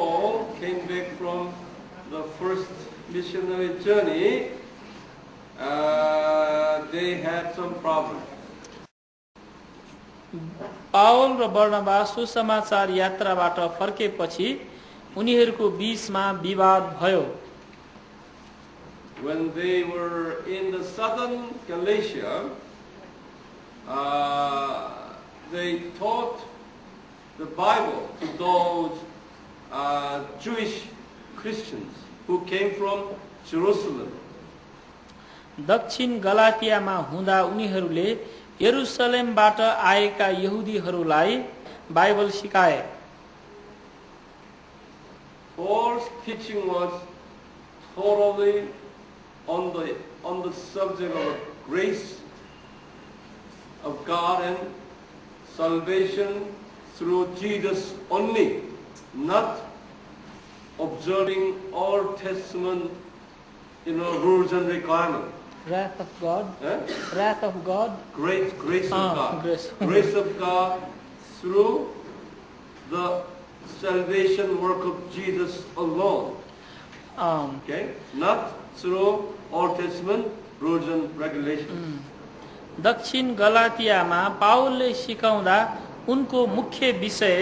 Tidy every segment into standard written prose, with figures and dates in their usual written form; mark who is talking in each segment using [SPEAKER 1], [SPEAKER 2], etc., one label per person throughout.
[SPEAKER 1] Paul came back from the first missionary journey, they had some problem.
[SPEAKER 2] पावल र बर्नबास सुसमाचार यात्राबाट फर्केपछि उनीहरूको बीचमा विवाद भयो.
[SPEAKER 1] When they were in the southern Galatia, they taught the Bible to those Jewish Christians who came from Jerusalem.
[SPEAKER 2] दक्षिण गलातियामा हुँदा उनीहरूले यरुसलेमबाट आएका यहुदीहरूलाई Bible सिकाए.
[SPEAKER 1] Paul's teaching was totally on the subject of grace of God and salvation through Jesus only, not observing Old Testament, rules and requirements.
[SPEAKER 2] Wrath of God. Wrath of God.
[SPEAKER 1] Grace of God.
[SPEAKER 2] Grace.
[SPEAKER 1] Grace of God through the salvation work of Jesus alone. Okay? Not through Old Testament rules and regulations.
[SPEAKER 2] दक्षिण गलातियामा पावलले सिकाउँदा उनको मुख्य विषय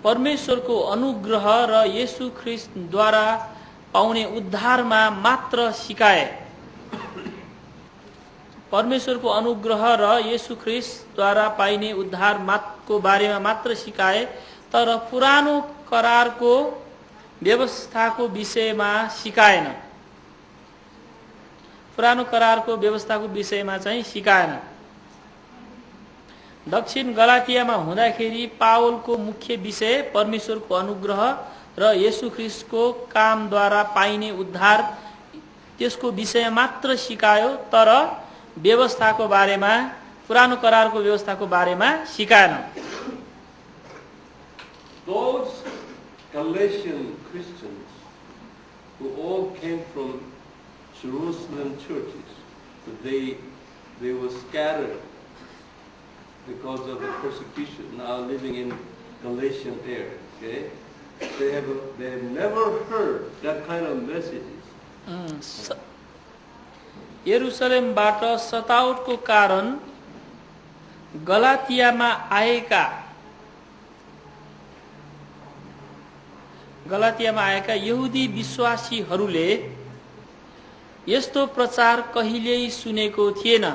[SPEAKER 2] परमेश्वरको अनुग्रह र येशू ख्रीष्टद्वारा पाउने उद्धारमा मात्र सिकाए. परमेश्वरको अनुग्रह र येशू ख्रीष्टद्वारा पाइने उद्धारको बारेमा मात्र सिकाए, तर पुरानो करारको व्यवस्थाको विषयमा सिकाएन. पुरानो करारको व्यवस्थाको विषयमा चाहिँ सिकाएन. दक्षिण गलातियामा हुँदाखेरि पावलको मुख्य विषय परमेश्वरको अनुग्रह र येशू ख्रीष्टको कामद्वारा पाइने उद्धार त्यसको विषय मात्र सिकायो, तर व्यवस्थाको बारेमा पुरानो करारको व्यवस्थाको बारेमा सिकाएन.
[SPEAKER 1] Those Galatian Christians who all came from Jerusalem churches, they were scattered because of the persecution, now living in Galatian area. Okay, they have never heard that kind of messages.
[SPEAKER 2] यरुसलेमबाट सतावटको कारण गलातियामा आएका यहुदी विश्वासीहरूले यस्तो प्रचार कहिल्यै सुनेको थिएन.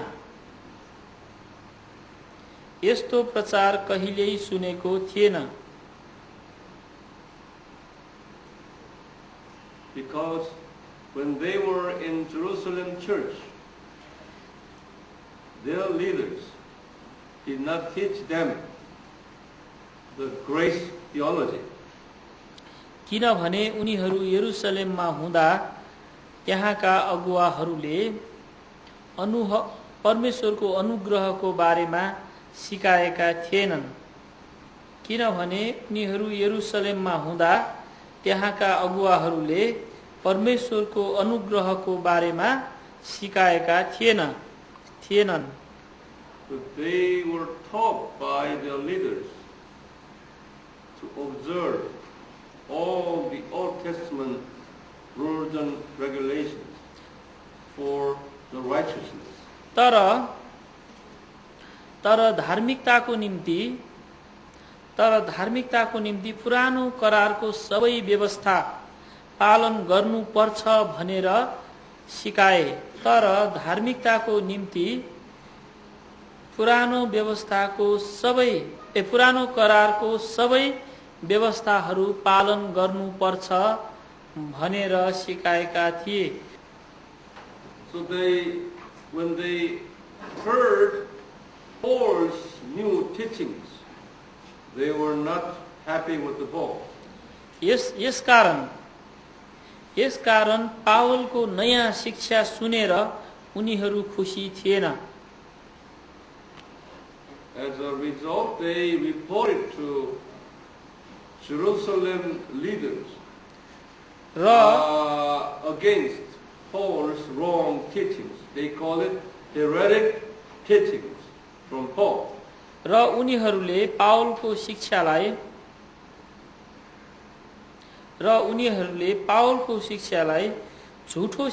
[SPEAKER 1] Because when they were in Jerusalem church, their leaders did not teach them the grace theology.
[SPEAKER 2] किनभने उनीहरू यरुसलेममा हुँदा त्यहाँका अगुवाहरूले परमेश्वरको अनुग्रहको बारेमा सिकाएका थिएनन्. किनभने उनीहरू यरुसलेममा हुँदा त्यहाँका अगुवाहरूले परमेश्वरको अनुग्रहको बारेमा सिकाएका थिएनन्.
[SPEAKER 1] So they were taught by their leaders to observe all the Old Testament rules and regulations for the righteousness.
[SPEAKER 2] तर धार्मिकताको निम्ति पुरानो करारको सबै व्यवस्था पालन गर्नुपर्छ भनेर सिकाए. तर धार्मिकताको निम्ति पुरानो करारको सबै व्यवस्थाहरू पालन गर्नुपर्छ भनेर सिकाएका थिए.
[SPEAKER 1] So when they heard Paul's new teachings, they were not happy with the Paul.
[SPEAKER 2] यस कारण पावलको नयाँ शिक्षा सुनेर उनीहरू खुशी थिएन.
[SPEAKER 1] As a result, they reported to Jerusalem leaders against Paul's wrong teachings. They call it heretic teachings from Paul.
[SPEAKER 2] र उनीहरूले पावलको शिक्षालाई र उनीहरूले पावलको शिक्षालाई झुठो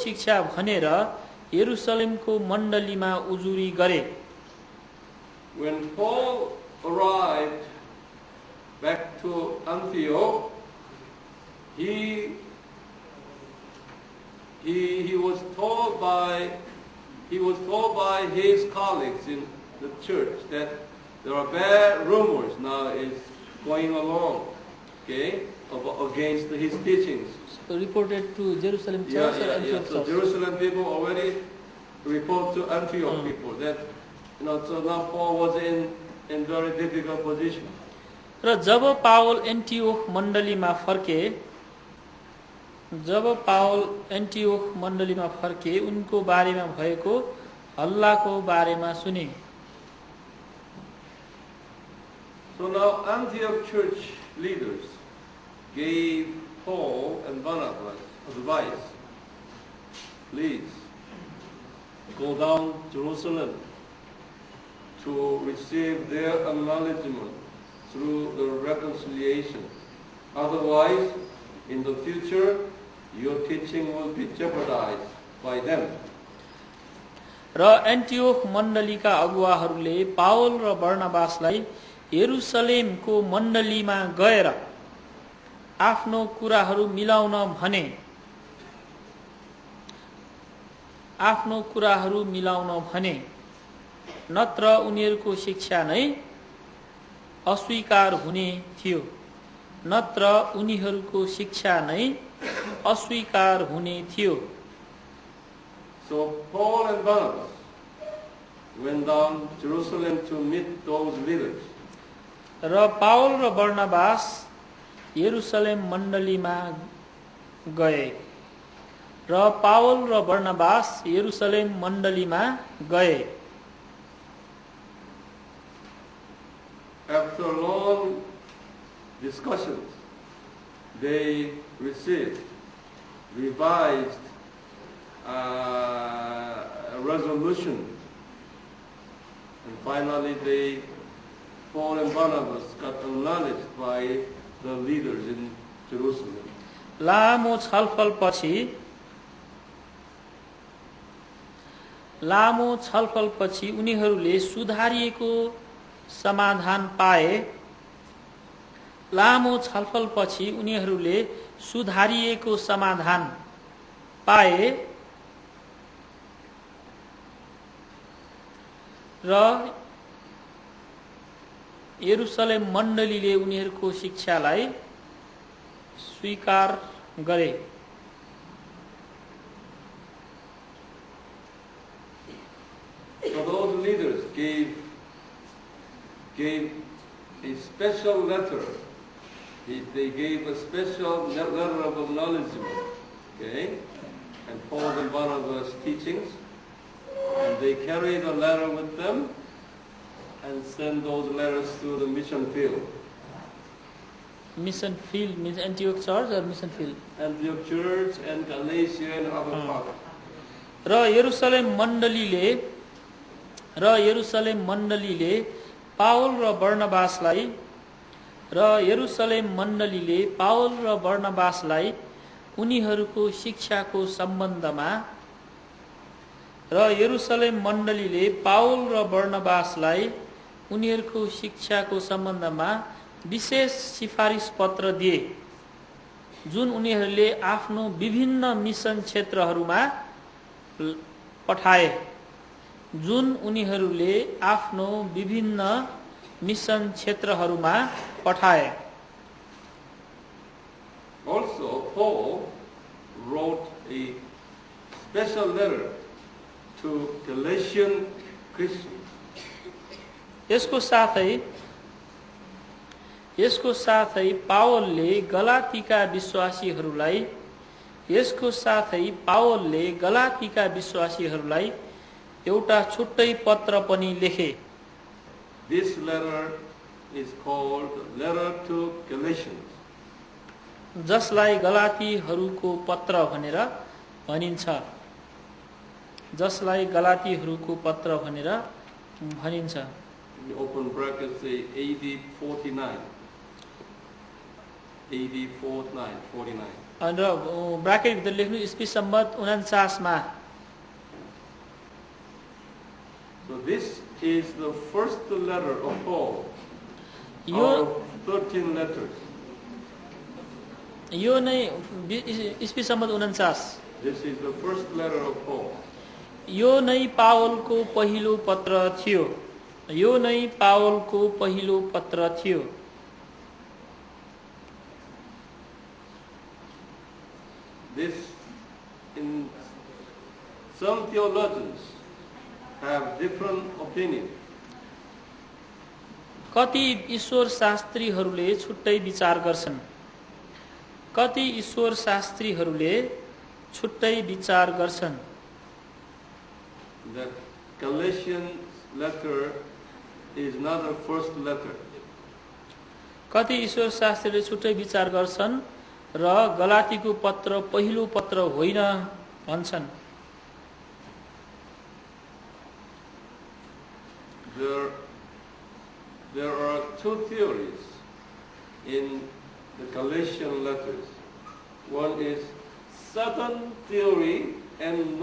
[SPEAKER 2] शिक्षा भनेर यरुशलेमको मण्डलीमा उजुरी गरे।
[SPEAKER 1] When Paul arrived back to Antioch, he was told by his colleagues in the church that there are bad rumors now is going along, okay, against his teachings.
[SPEAKER 2] So reported to Jerusalem church or Antioch
[SPEAKER 1] So
[SPEAKER 2] church?
[SPEAKER 1] Jerusalem people already report to Antioch people that, so now Paul was in very difficult position.
[SPEAKER 2] र जब Paul एन्टिओख मण्डलीमा फर्के उनको बारेमा भएको हल्लाको बारेमा सुने।
[SPEAKER 1] So now Antioch church leaders gave Paul and Barnabas advice. Please go down to Jerusalem to receive their acknowledgement through the reconciliation. Otherwise, in the future, your teaching will be jeopardized by them.
[SPEAKER 2] र एन्टिओख मण्डलीका अगुवाहरूले Paul र बर्नबासलाई यरुशलेमको मण्डलीमा गएर आफ्नो कुराहरू मिलाउन भने नत्र उनीहरूको शिक्षा नै अस्वीकार हुने थियो।
[SPEAKER 1] So Paul and Barnabas went down to Jerusalem to meet those leaders.
[SPEAKER 2] र पावल र बर्नबास यरुशलेम मण्डलीमा गए।
[SPEAKER 1] After long discussions, they received revised resolution, and finally Paul and Barnabas got acknowledged by the leaders in Jerusalem.
[SPEAKER 2] लामो छलफलपछि उनीहरूले सुधारिएको समाधान पाए र यरुशलेम मण्डलीले उनीहरूको शिक्षालाई स्वीकार गरे।
[SPEAKER 1] So those leaders gave a special letter. They gave a special letter of acknowledgement, okay, and Paul and Barnabas' teachings, and they carried a letter with them and sent those letters to the mission field.
[SPEAKER 2] Mission field means Antioch church or mission field?
[SPEAKER 1] Antioch church and Galatia and other parts.
[SPEAKER 2] र यरुशलेम मण्डलीले Paul र बर्नबासलाई उनीहरूको शिक्षाको सम्बन्धमा विशेष सिफारिस पत्र दिए जुन उनीहरूले आफ्नो विभिन्न मिसन क्षेत्रहरूमा पठाए।
[SPEAKER 1] Also, Paul wrote a special letter to Galatian Christians.
[SPEAKER 2] यसको साथै पावलले गलातीका विश्वासीहरूलाई एउटा छुट्टै पत्र पनि लेखे।
[SPEAKER 1] This letter is called Letter to Galatians.
[SPEAKER 2] जसलाई गलातीहरूको पत्र भनेर भनिन्छ।
[SPEAKER 1] in open brackets say AD 49. AD 49.
[SPEAKER 2] र ब्राकेट भित्र लेख्नु ईस्वी सम्वत 49 मा.
[SPEAKER 1] So this is the first letter of Paul
[SPEAKER 2] यो
[SPEAKER 1] out of 13 letters.
[SPEAKER 2] यो नै ईस्वी Samvat 49.
[SPEAKER 1] This is the first letter of Paul.
[SPEAKER 2] यो नै पावलको पहिलो पत्र थियो. यो नै पावलको पहिलो पत्र थियो.
[SPEAKER 1] This, in some theologians have different opinion.
[SPEAKER 2] कति ईश्वर शास्त्रीहरूले छुट्टै विचार गर्छन्. कति ईश्वर शास्त्रीहरूले छुट्टै विचार गर्छन्.
[SPEAKER 1] The Galatians letter is not a first letter.
[SPEAKER 2] कति ईश्वर शास्त्रीले छुट्टै विचार गर्छन् र गलातीको पत्र पहिलो पत्र होइन भन्छन्.
[SPEAKER 1] There are two theories in the Galatian letters. One is Southern theory and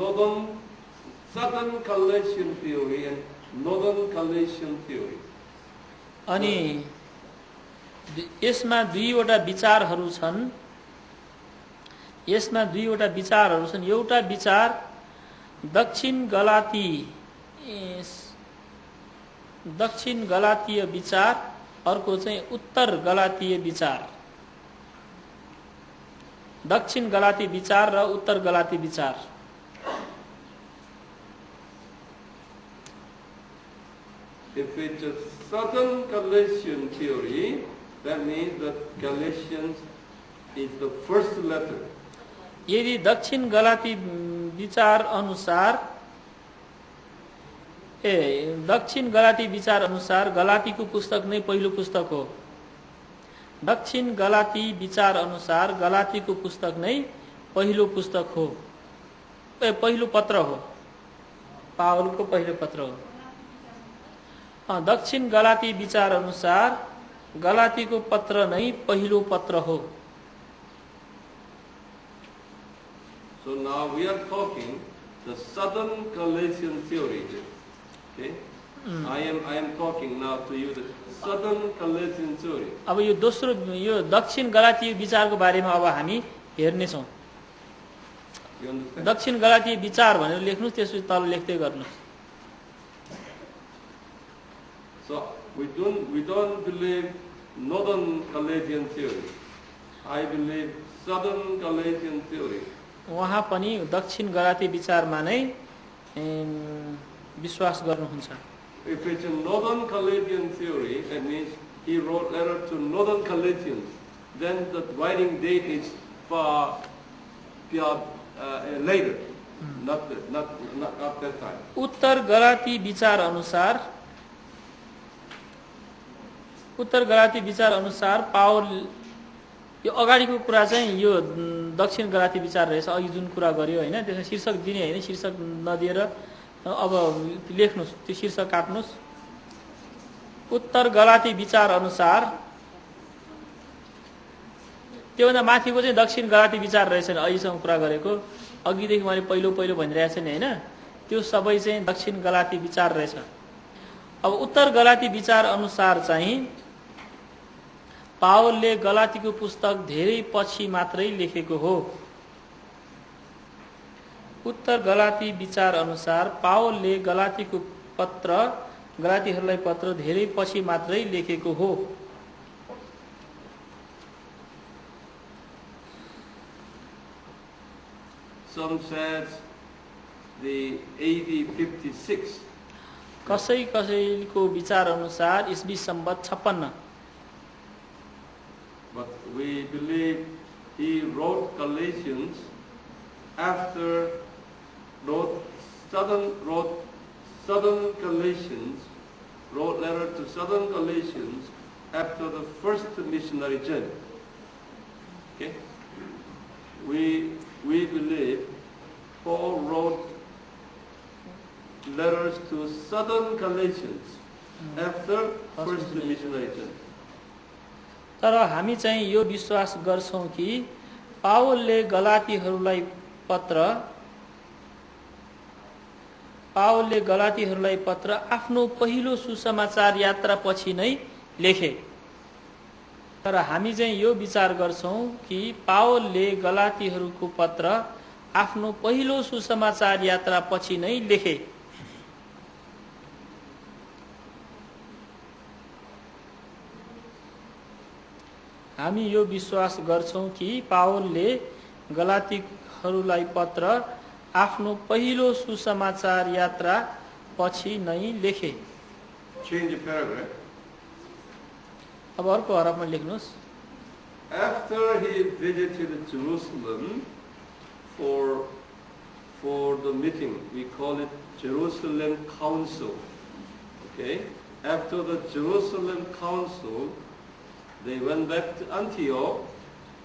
[SPEAKER 1] Southern Galatian theory and Northern Galatian theory.
[SPEAKER 2] अनि यसमा दुईवटा विचारहरू छन्. यसमा दुईवटा विचारहरू छन्. एउटा विचार दक्षिण गलातीय विचार, अर्को चाहिँ उत्तर गलातीय विचार. दक्षिण गलाती विचार र उत्तर गलाती विचार.
[SPEAKER 1] If it's a Southern Galatian theory, that means that Galatians is the first letter.
[SPEAKER 2] यदि दक्षिण गलाती विचार अनुसार दक्षिण गलाती विचार अनुसार गलातीको पुस्तक नै पहिलो पुस्तक हो. दक्षिण गलाती विचार अनुसार गलातीको पुस्तक नै पहिलो पुस्तक हो. पहिलो पत्र हो. पावलको पहिलो पत्र हो. दक्षिण गलाती विचार अनुसार गलातीको पत्र नै पहिलो पत्र हो.
[SPEAKER 1] So now we are talking the Southern Galatian theory. Okay? I am talking now to you the Southern Galatian theory.
[SPEAKER 2] अब यो दोस्रो यो दक्षिण गलातीय विचारको बारेमा अब हामी हेर्ने छौं.
[SPEAKER 1] You understand?
[SPEAKER 2] दक्षिण गलातीय विचार भनेर लेख्नुस्, त्यसपछि तल लेख्दै गर्नुस्.
[SPEAKER 1] So we don't believe Northern Galatian theory. I believe Southern Galatian theory.
[SPEAKER 2] उहाँ पनि दक्षिण गलाती विचारमा नै विश्वास गर्नुहुन्छ.
[SPEAKER 1] If it's a Northern Galatian theory, that means he wrote letter to Northern Galatians. Then the writing date is far later, not at that time.
[SPEAKER 2] उत्तर गलाती विचार अनुसार पावल यो अगाडिको कुरा चाहिँ यो दक्षिण गलाती विचार रहेछ. अघि जुन कुरा गर्यो हैन, त्यसमा शीर्षक दिने हैन, शीर्षक नदिएर अब लेख्नुस्, त्यो शीर्षक काट्नुस्. उत्तर गलाती विचार अनुसार त्योभन्दा माथिको चाहिँ दक्षिण गलाती विचार रहेछ. अहिलेसम्म कुरा गरेको अघिदेखि मैले पहिलो भनिरहेको छु नि हैन, त्यो सबै चाहिँ दक्षिण गलाती विचार रहेछ. अब उत्तर गलाती विचार अनुसार चाहिँ पावलले गलातीको पुस्तक धेरै पछि मात्रै लेखेको हो. उत्तर गलाती विचार अनुसार पावलले गलातीहरूलाई पत्र धेरै पछि मात्रै लेखेको हो.
[SPEAKER 1] Some says the AD 56.
[SPEAKER 2] कसैको विचार अनुसार ईस्वी Samvat 56.
[SPEAKER 1] But we believe he wrote Galatians after Southern Galatians, wrote letter to Southern Galatians after the first missionary journey. Okay? We believe Paul wrote letters to Southern Galatians after first missionary journey.
[SPEAKER 2] तर हामी चाहिँ यो विश्वास गर्छौं कि पावलले गलातीहरूलाई पत्र आफ्नो पहिलो सुसमाचार यात्रा पछि नै लेखे। तर हामी चाहिँ यो विचार गर्छौं कि पावलले गलातीहरूको पत्र आफ्नो पहिलो सुसमाचार यात्रा पछि नै लेखे। हामी यो विश्वास गर्छौं कि पावलले गलातीहरूलाई पत्र आफ्नो पहिलो सुसमाचार यात्रा पछि नै लेखे।
[SPEAKER 1] Change the paragraph.
[SPEAKER 2] अब अर्को हरफमा लेख्नुस्।
[SPEAKER 1] After he visited Jerusalem for the meeting, we call it Jerusalem Council. Okay? After the Jerusalem Council, they went back to Antioch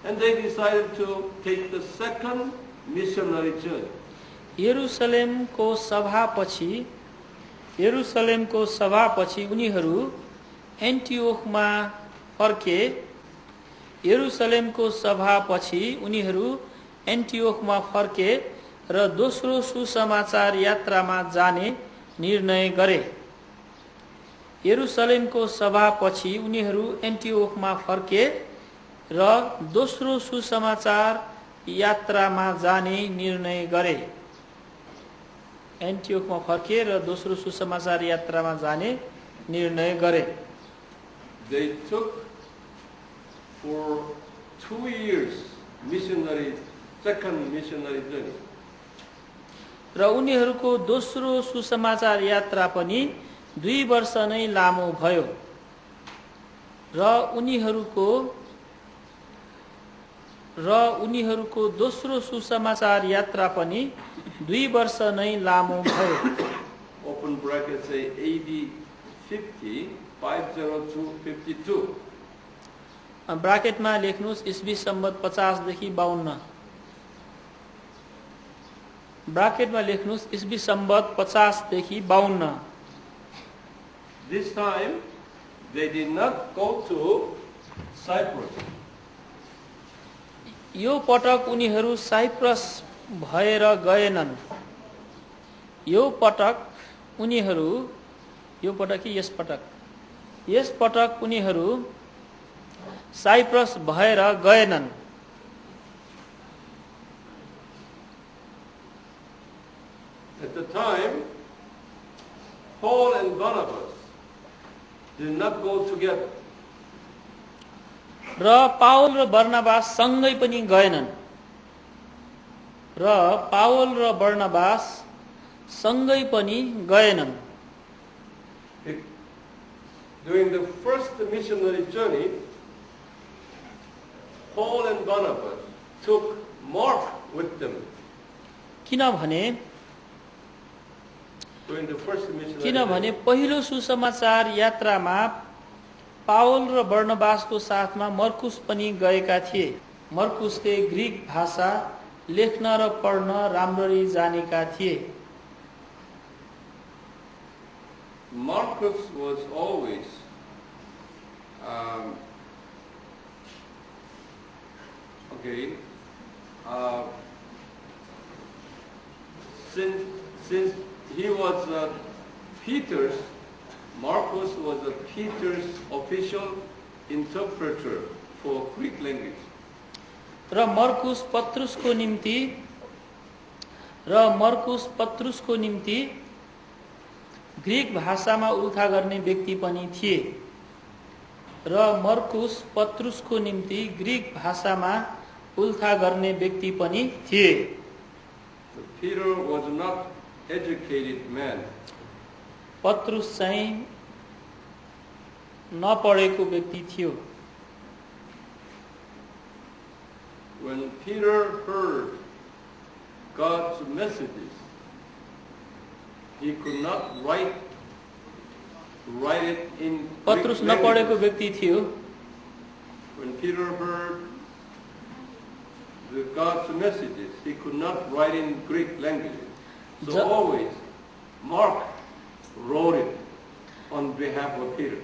[SPEAKER 1] and they decided to take the second missionary journey.
[SPEAKER 2] यरुशलेमको सभापछि उनीहरू एन्टिओखमा फर्के र दोस्रो सुसमाचार यात्रामा जाने निर्णय गरे। यरुशलेमको सभापछि उनीहरू एन्टिओखमा फर्के र दोस्रो सुसमाचार यात्रामा जाने निर्णय गरे। एन्टिओखमा फर्के र दोस्रो सुसमाचार यात्रामा जाने निर्णय गरे।
[SPEAKER 1] They took for 2 years second missionary journey.
[SPEAKER 2] र उनीहरूको दोस्रो सुसमाचार यात्रा पनि 2 वर्ष नै लामो भयो। र उनीहरूको दोस्रो सुसमाचार यात्रा पनि 2 वर्ष नै लामो भयो।
[SPEAKER 1] Open bracket say AD 50 to 52.
[SPEAKER 2] ब्राकेटमा लेख्नुस् ईस्वी सम्वत 50 देखि 52। ब्राकेटमा लेख्नुस् ईस्वी सम्वत 50 देखि 52।
[SPEAKER 1] This time they did not go to Cyprus.
[SPEAKER 2] यो पटक उनीहरू साइप्रस भएर गएनन्। यो पटक उनीहरू साइप्रस भएर गएनन्।
[SPEAKER 1] At the time, Paul and Barnabas did not go together.
[SPEAKER 2] र पावल र बर्नबास सँगै पनि गएनन्।
[SPEAKER 1] During the first missionary journey, Paul and Barnabas took Mark with them.
[SPEAKER 2] किनभने पहिलो सुसमाचार यात्रामा पावल र बर्नबासको साथमा मर्कुस पनि गएका थिए। मर्कुसले ग्रीक भाषा लेख्न र पढ्न राम्ररी जानेका थिए।
[SPEAKER 1] Marcus was always since he was Marcus was Peter's official interpreter for Greek language.
[SPEAKER 2] र मर्कुस पत्रुसको निम्ति ग्रीक भाषामा उल्था गर्ने व्यक्ति पनि थिए।
[SPEAKER 1] Peter was not educated man.
[SPEAKER 2] पत्रुस चाहिँ नपढेको व्यक्ति थियो।
[SPEAKER 1] When Peter heard God's messages, he could not write it in
[SPEAKER 2] Patrus
[SPEAKER 1] Greek
[SPEAKER 2] नपढेको
[SPEAKER 1] language.
[SPEAKER 2] व्यक्ति थियो।
[SPEAKER 1] When Peter heard God's messages, he could not write in Greek language. So always Mark wrote it on behalf of Peter.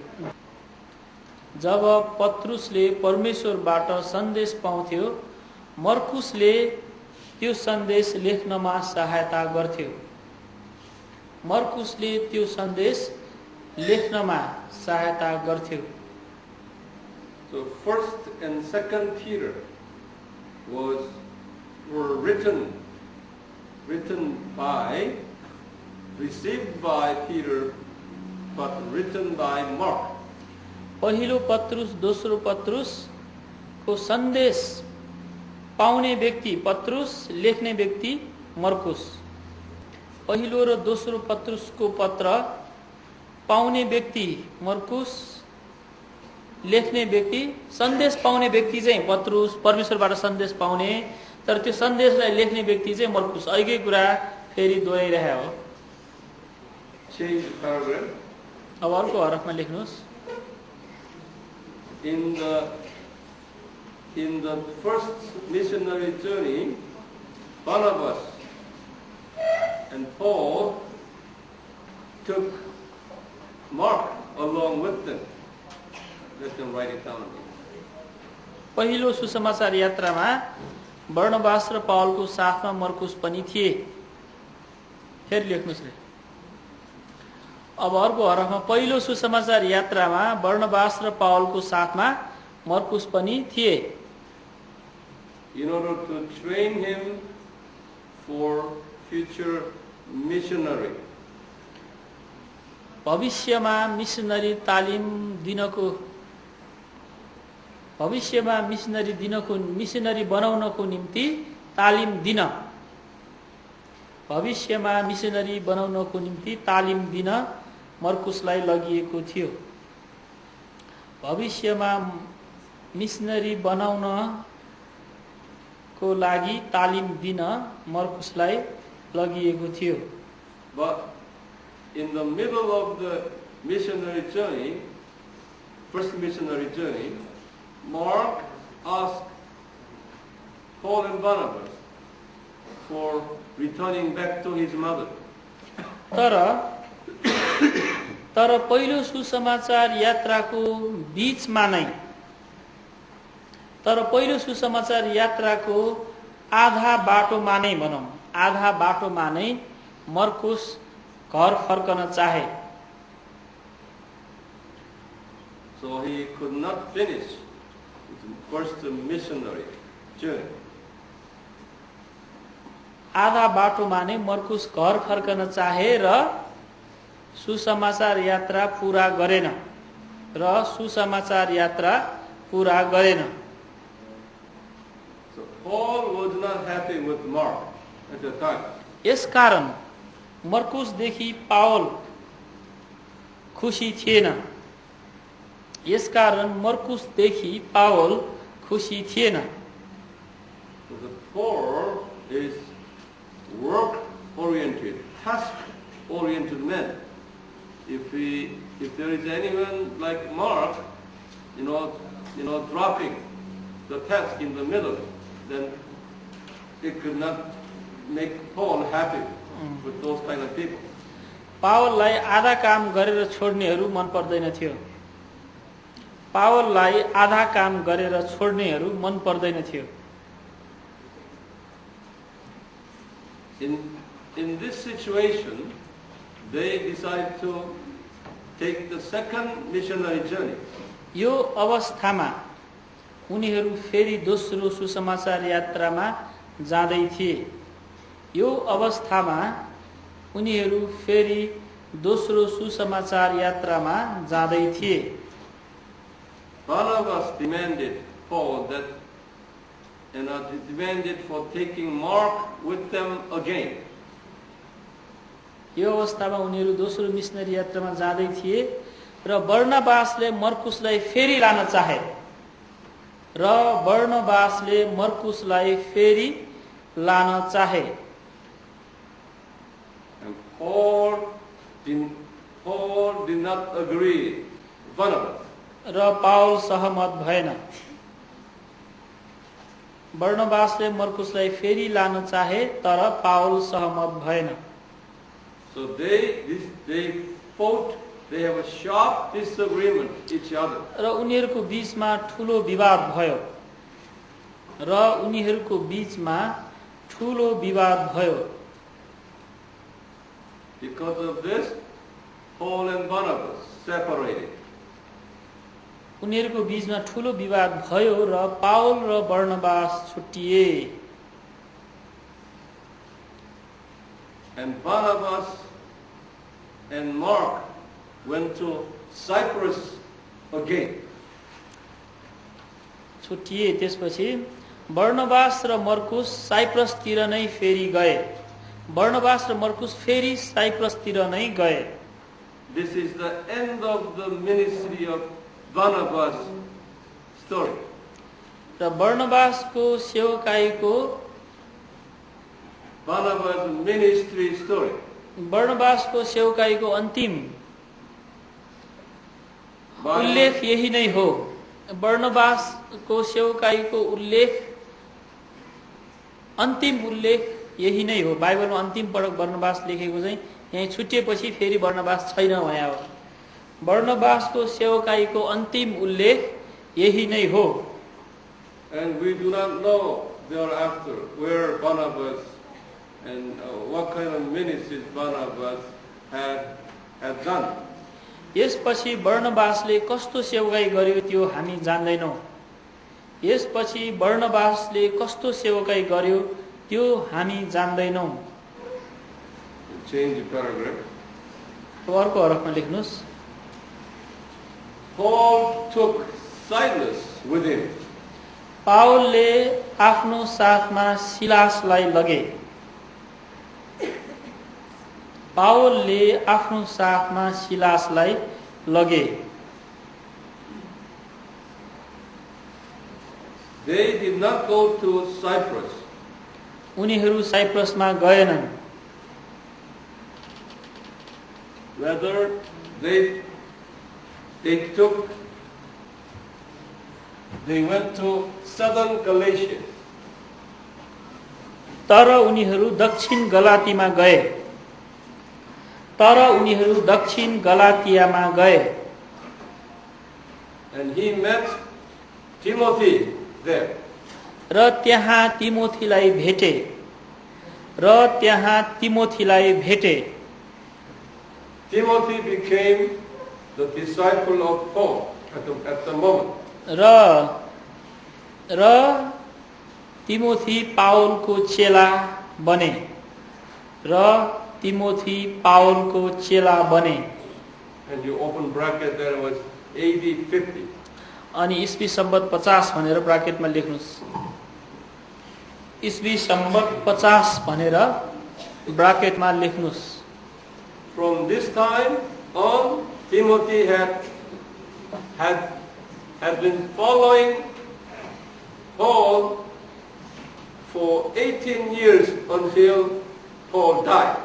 [SPEAKER 2] जब पत्रुसले परमेश्वरबाट सन्देश पाउँथ्यो, मर्कुसले त्यो सन्देश लेख्नमा सहायता गर्थ्यो। मर्कुसले त्यो सन्देश लेख्नमा सहायता गर्थ्यो।
[SPEAKER 1] So 1st and 2nd Peter were written by, received by Peter, but written by Mark.
[SPEAKER 2] पहिलो पत्रुस दोस्रो पत्रुस को सन्देश पाउने व्यक्ति पत्रुस, लेख्ने व्यक्ति मर्कुस। पहिलो र दोस्रो पत्रुसको पत्र पाउने व्यक्ति मर्कुस, लेख्ने व्यक्ति, सन्देश पाउने व्यक्ति चाहिँ पत्रुस, परमेश्वरबाट सन्देश पाउने, तर त्यो सन्देशलाई लेख्ने व्यक्ति चाहिँ मर्कुस। अघिकै कुरा फेरि दोहोऱ्याइरहेको हो।
[SPEAKER 1] Change the paragraph.
[SPEAKER 2] अब अर्को हरफमा लेख्नुहोस्।
[SPEAKER 1] In the first missionary journey, Barnabas and Paul took Mark along with them. Let them write it down.
[SPEAKER 2] पहिलो सुसमाचार यात्रामा बर्नबास र पावलको साथमा मर्कुस पनि थिए। फेरि लेख्नुस् रे। अब अर्को हरफमा पहिलो सुसमाचार यात्रामा बर्नबास र पावलको साथमा मर्कुस पनि थिए।
[SPEAKER 1] In order to train him for future missionary.
[SPEAKER 2] भविष्यमा मिशनरी तालिम दिनको, भविष्यमा मिशनरी बनाउनको निम्ति तालिम दिन, भविष्यमा मिशनरी बनाउनको निम्ति तालिम दिन मर्कुसलाई लगिएको थियो। भविष्यमा मिशनरी बनाउनको लागि तालिम दिन मर्कुसलाई लगिएको थियो।
[SPEAKER 1] But in the middle of the missionary journey, first missionary journey, Mark asked Paul and Barnabas for returning back to his mother.
[SPEAKER 2] तर पहिलो सुसमाचार यात्राको बीचमा नै, तर पहिलो सुसमाचार यात्राको आधा बाटोमा नै भनौं, आधा बाटोमा नै मर्कुस घर फर्कन चाहे।
[SPEAKER 1] So he could not finish his first missionary journey.
[SPEAKER 2] आधा बाटोमा नै मर्कुस घर फर्कन चाहे र सुसमाचार यात्रा पूरा गरेन, पूरा गरेन।
[SPEAKER 1] So Paul was not happy with Mark at the time.
[SPEAKER 2] यसकारण मर्कुसदेखि पावल खुशी थिएन। यसकारण मर्कुसदेखि पावल खुशी थिएन।
[SPEAKER 1] So the Paul is work-oriented, task-oriented man. If there is anyone like Mark, dropping the task in the middle, then it could not make Paul happy with those kind of people.
[SPEAKER 2] पावललाई आधा काम गरेर छोड्नेहरू मन पर्दैन थियो। पावललाई आधा काम गरेर छोड्नेहरू मन पर्दैन थियो।
[SPEAKER 1] In this situation, they decided to take the second missionary journey.
[SPEAKER 2] यो अवस्थामा उनीहरू फेरि दोस्रो सुसमाचार यात्रामा जाँदै थिए। यो अवस्थामा उनीहरू फेरि दोस्रो सुसमाचार यात्रामा जाँदै थिए।
[SPEAKER 1] Barnabas demanded Paul that, demanded for taking Mark with them again.
[SPEAKER 2] यो अवस्थामा उनीहरू दोस्रो मिशनरी यात्रामा जाँदै थिए र बर्नबासले मर्कुसलाई फेरि लान चाहे,
[SPEAKER 1] And Paul did not agree with Barnabas.
[SPEAKER 2] र पावल सहमत भएन। बर्नबासले मर्कुसलाई फेरि लान चाहे तर पावल सहमत भएन।
[SPEAKER 1] So they fought they have a sharp disagreement each other.
[SPEAKER 2] र उनीहरूको बीचमा ठूलो विवाद भयो
[SPEAKER 1] Because of this, Paul and Barnabas separated.
[SPEAKER 2] उनीहरूको बीचमा ठूलो विवाद भयो र पाउल र बर्नबास छुट्टिए
[SPEAKER 1] And Barnabas and Mark went to Cyprus again.
[SPEAKER 2] त्यसपछि बर्नबास र मर्कुस साइप्रसतिर नै फेरि गए बर्नबास र मर्कुस फेरि साइप्रसतिर नै गए
[SPEAKER 1] This is the end of the ministry of Barnabas story.
[SPEAKER 2] र बर्नबासको सेवकाईको
[SPEAKER 1] Barnabas ministry story.
[SPEAKER 2] बर्नबासको सेवकाईको अन्तिम उल्लेख यही नै हो बर्नबासको सेवकाईको अन्तिम उल्लेख यही नै हो बाइबलमा अन्तिम पटक बर्नबास लेखेको चाहिँ यही छुट्टिएपछि फेरि बर्नबास छैन भया हो बर्नबासको सेवकाईको अन्तिम उल्लेख यही नै हो
[SPEAKER 1] And we do not know thereafter where Barnabas and what kind of ministries Barnabas had done.
[SPEAKER 2] यसपछि बर्नबासले कस्तो सेवकाई गर्यो त्यो हामी जान्दैनौं
[SPEAKER 1] Change the paragraph.
[SPEAKER 2] अर्को हरफमा लेख्नुस्
[SPEAKER 1] Paul took Silas with him.
[SPEAKER 2] पाउलले आफ्नो साथमा सिलासलाई लगे
[SPEAKER 1] They did not go to Cyprus.
[SPEAKER 2] उनीहरू साइप्रसमा गएनन्
[SPEAKER 1] Rather, they went to southern Galatia.
[SPEAKER 2] तर उनीहरू दक्षिण गलातियामा गए
[SPEAKER 1] And he met Timothy there.
[SPEAKER 2] र त्यहाँ तिमोथीलाई भेटे
[SPEAKER 1] Timothy became the disciple of Paul at the moment.
[SPEAKER 2] र तिमोथी पाउलको चेला बने
[SPEAKER 1] And you open bracket there was AD 50.
[SPEAKER 2] अनि ईस्वी संवत 50 भनेर ब्राकेटमा लेख्नुस् ईस्वी संवत 50 भनेर ब्राकेटमा लेख्नुस्
[SPEAKER 1] From this time on, Timothy had been following Paul for 18 years until Paul died.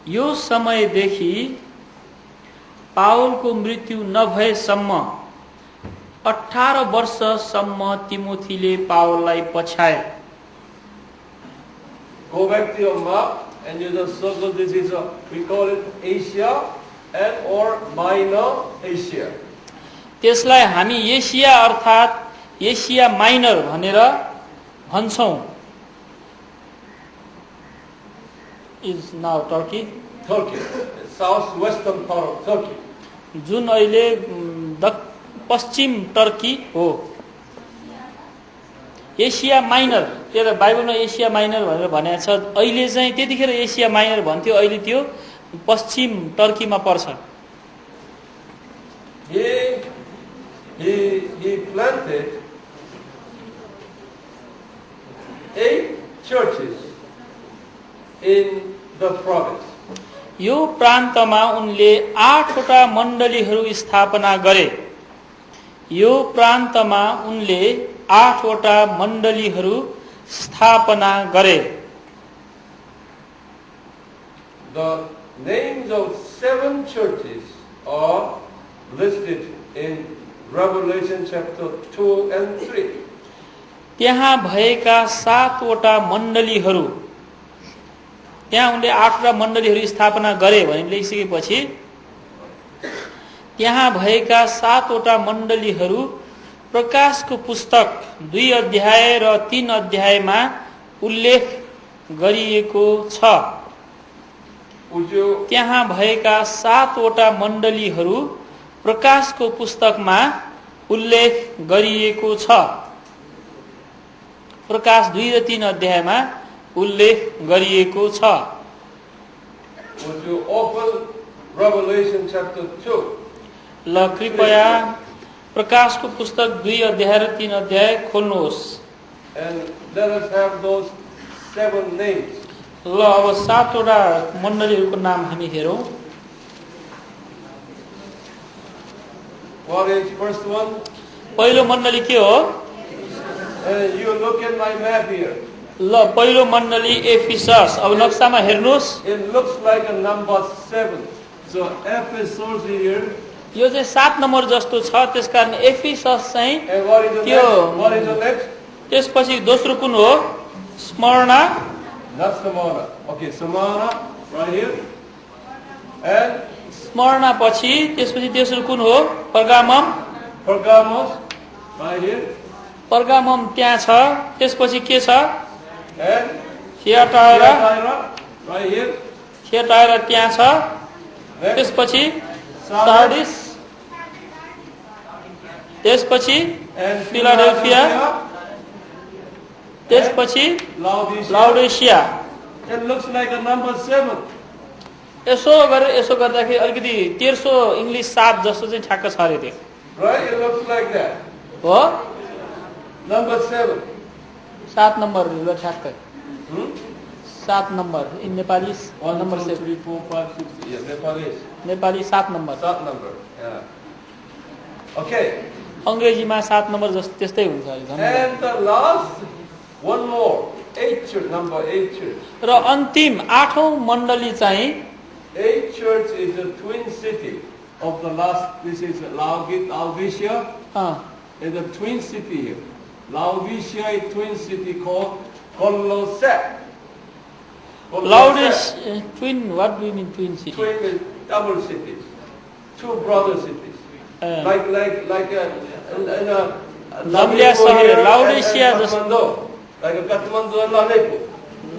[SPEAKER 2] यो समयदेखि पाउलको मृत्यु नभएसम्म 18 वर्षसम्म तिमोथीले पाउललाई पछ्याए
[SPEAKER 1] Go back to your map and you just circle this is we call it Asia and or Minor Asia.
[SPEAKER 2] त्यसलाई हामी Asia अर्थात Asia minor भनेर भन्छौं is now Turkey
[SPEAKER 1] southwestern part of Turkey.
[SPEAKER 2] जुन अहिले पश्चिम टर्की हो एसिया माइनर त्यो बाइबलमा Asia minor भनेर भनेको छ अहिले चाहिँ त्यतिखेर एसिया माइनर भन्थ्यो अहिले त्यो पश्चिम टर्कीमा पर्छ
[SPEAKER 1] He planted 8 churches in the province.
[SPEAKER 2] यो प्रान्तमा उनले 8 वटा मण्डलीहरू स्थापना गरे
[SPEAKER 1] The names of 7 churches are listed in Revelation chapter 2 and 3.
[SPEAKER 2] त्यहाँ भएका 7 वटा मण्डलीहरू त्यहाँ उनले 8 वटा मण्डलीहरू स्थापना गरे भने लेखिसकेपछि त्यहाँ भएका 7 वटा मण्डलीहरू प्रकाशको पुस्तक 2 अध्याय र 3 अध्यायमा उल्लेख गरिएको छ। त्यहाँ भएका 7 वटा मण्डलीहरू प्रकाशको पुस्तकमा उल्लेख गरिएको छ। प्रकाश 2 र 3 अध्यायमा उल्लेख गरिएको छ।
[SPEAKER 1] Would you open Revelation chapter 2?
[SPEAKER 2] ल कृपया प्रकाशको पुस्तक 2 अध्याय र 3 अध्याय खोल्नुहोस्।
[SPEAKER 1] And let us have those 7 names.
[SPEAKER 2] ल अब 7 वटा मण्डलीहरूको नाम हामी हेरौँ।
[SPEAKER 1] What is first one?
[SPEAKER 2] पहिलो मण्डली के हो?
[SPEAKER 1] You look at my map here.
[SPEAKER 2] ल पहिलो मण्डली एफिसस। अब नक्सामा हेर्नुहोस्।
[SPEAKER 1] It looks like a number 7. So Ephesus here.
[SPEAKER 2] यो चाहिँ 7 नम्बर जस्तो छ, त्यसकारण एफिसस चाहिँ
[SPEAKER 1] And what is the next? What is the next?
[SPEAKER 2] त्यसपछि दोस्रो कुन हो? स्मरणा।
[SPEAKER 1] Not Smyrna. Okay, Smyrna right here. And
[SPEAKER 2] स्मरणा पछि त्यसपछि तेस्रो कुन हो? पर्गामम।
[SPEAKER 1] Pergamos right here.
[SPEAKER 2] पर्गामम त्यहाँ छ। त्यसपछि के छ?
[SPEAKER 1] And
[SPEAKER 2] थिएटायरा
[SPEAKER 1] right here.
[SPEAKER 2] थिएटायरा त्यहाँ छ।
[SPEAKER 1] Next.
[SPEAKER 2] त्यसपछि सार्डिस, त्यसपछि
[SPEAKER 1] And
[SPEAKER 2] फिलाडेल्फिया, त्यसपछि Laodicea.
[SPEAKER 1] It looks like a number 7.
[SPEAKER 2] यसो गर्दाखेरि अलिकति तेर्सो इङ्ग्लिस 7 जस्तो चाहिँ ठ्याक्क छ अरे त्यो।
[SPEAKER 1] Right? It looks like that.
[SPEAKER 2] हो?
[SPEAKER 1] Number 7.
[SPEAKER 2] 7 नम्बर ल ठ्याक्कै। 7 number in Nepali
[SPEAKER 1] 1,
[SPEAKER 2] number
[SPEAKER 1] 2,
[SPEAKER 2] 7
[SPEAKER 1] 3, 4, 5, 6. Yeah, Nepalese.
[SPEAKER 2] Nepali 7 number.
[SPEAKER 1] 7 number. Yeah. Okay.
[SPEAKER 2] अङ्ग्रेजीमा 7 नम्बर जस्तो त्यस्तै हुन्छ अरे।
[SPEAKER 1] And the last one more. 8 church. Number 8 church.
[SPEAKER 2] र अन्तिम 8औं मण्डली चाहिँ
[SPEAKER 1] 8 church is a twin city of the last. This is Laodicea. Is a twin city here. Laodicea is twin city called Colossae.
[SPEAKER 2] Laodicea twin, what do you mean twin city?
[SPEAKER 1] Twin is double cities, 2 brother cities. Like
[SPEAKER 2] Lamlia सहर लाउडेसिया जस्तो।
[SPEAKER 1] Like a Kathmandu and Lalepo.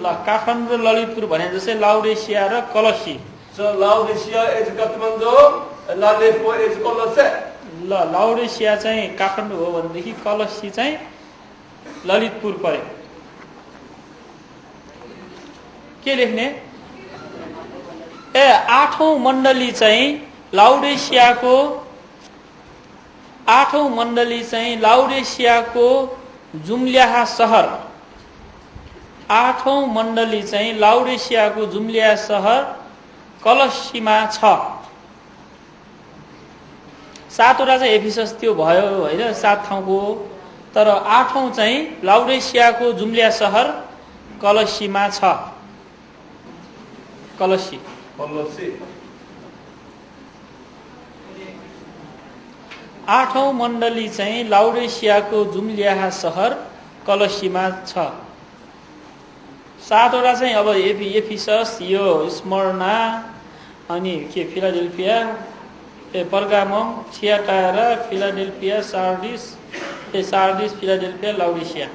[SPEAKER 2] ल काठमाडौँ र ललितपुर भने जस्तै लाउडेसिया र कलसी।
[SPEAKER 1] So Laodicea is Kathmandu and Lalepo is Colossae.
[SPEAKER 2] ल लाउडेसिया चाहिँ काठमाडौँ हो भनेदेखि कलसी चाहिँ ललितपुर पर्यो। के लेख्ने? 8औं मण्डली चाहिँ लाउडेसियाको 8औं मण्डली चाहिँ लाउडेसियाको जुम्ल्याहा सहर। 8औं मण्डली चाहिँ लाउडेसियाको जुम्ल्याहा सहर कलसीमा छ। 7 वटा चाहिँ एफिसस त्यो भयो होइन, 7 ठाउँको। तर 8औं चाहिँ लाउडेसियाको जुम्ल्या सहर कलसीमा छ। कलसी। 8औं मण्डली चाहिँ लाउडेसियाको जुम्ल्याहा सहर कलसीमा छ। 7 वटा चाहिँ अब एफिसस, यो स्मरणा, अनि के Philadelphia, पर्गामम, थिएटायरा, Philadelphia, Sardis, Philadelphia, Laodicea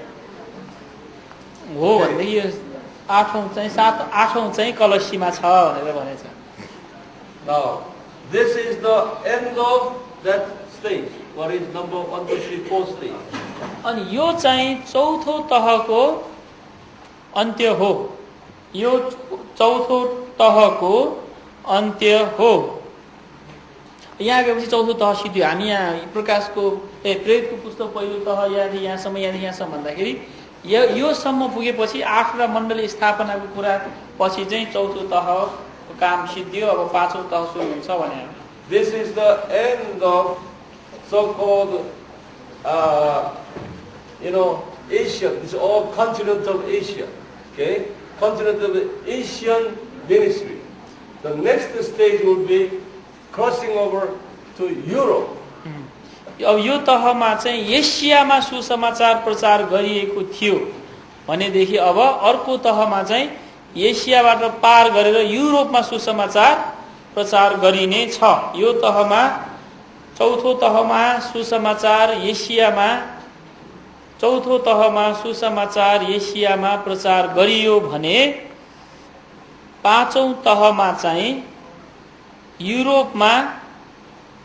[SPEAKER 2] हो भनेदेखि यो 8औं चाहिँ 8औं चाहिँ कलसीमा छ भनेर भनेछ।
[SPEAKER 1] Now, this is the end of that stage. What is number 1, 2, 3, 4 stage?
[SPEAKER 2] अनि यो चाहिँ चौथो तहको अन्त्य हो। यो चौथो तहको अन्त्य हो। यहाँ गएपछि चौथो तह सिद्धियो। हामी यहाँ प्रकाशको प्रेरितको पुस्तक पहिलो तह यहाँसम्म यहाँसम्म भन्दाखेरि योसम्म पुगेपछि 8वटा मण्डली स्थापनाको कुरा पछि चाहिँ चौथो तहको काम सिद्धियो। अब 5औं तह सुरु हुन्छ भने
[SPEAKER 1] This is the end of so-called Asia. This is all continental Asia. Okay? Continental Asian ministry. The next stage will be crossing over to Europe.
[SPEAKER 2] अब यो तहमा चाहिँ एसियामा सुसमाचार प्रचार गरिएको थियो भनेदेखि अब अर्को तहमा चाहिँ एसियाबाट पार गरेर युरोपमा सुसमाचार प्रचार गरिने छ। यो तहमा चौथो तहमा सुसमाचार एसियामा प्रचार गरियो भने पाँचौं तहमा चाहिँ युरोपमा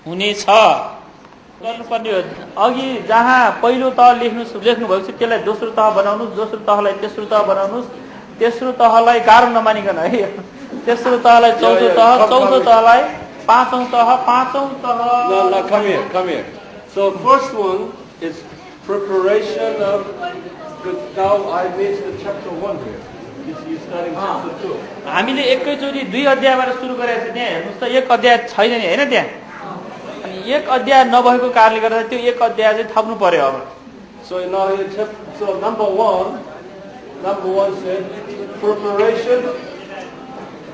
[SPEAKER 2] हुनेछ। गर्नुपर्ने हो। अघि जहाँ पहिलो तह लेख्नु भएको छ त्यसलाई दोस्रो तह बनाउनुस्, दोस्रो तहलाई तेस्रो तह बनाउनुस्, तेस्रो तहलाई गाह्रो नमानिकन है, तेस्रो तहलाई चौथो तह, चौथो तहलाई पाँचौं तह, पाँचौं तह।
[SPEAKER 1] No, come here. So first one is preparation of. Now I missed the chapter 1 here. You starting chapter 2.
[SPEAKER 2] हामीले एकैचोटि 2 अध्यायबाट सुरु गरेको छ। त्यहाँ हेर्नुस् त एक अध्याय छैन नि हैन त्यहाँ। अनि एक अध्याय नभएको कारणले गर्दा त्यो एक अध्याय चाहिँ थप्नु पर्यो अब।
[SPEAKER 1] So now so number one said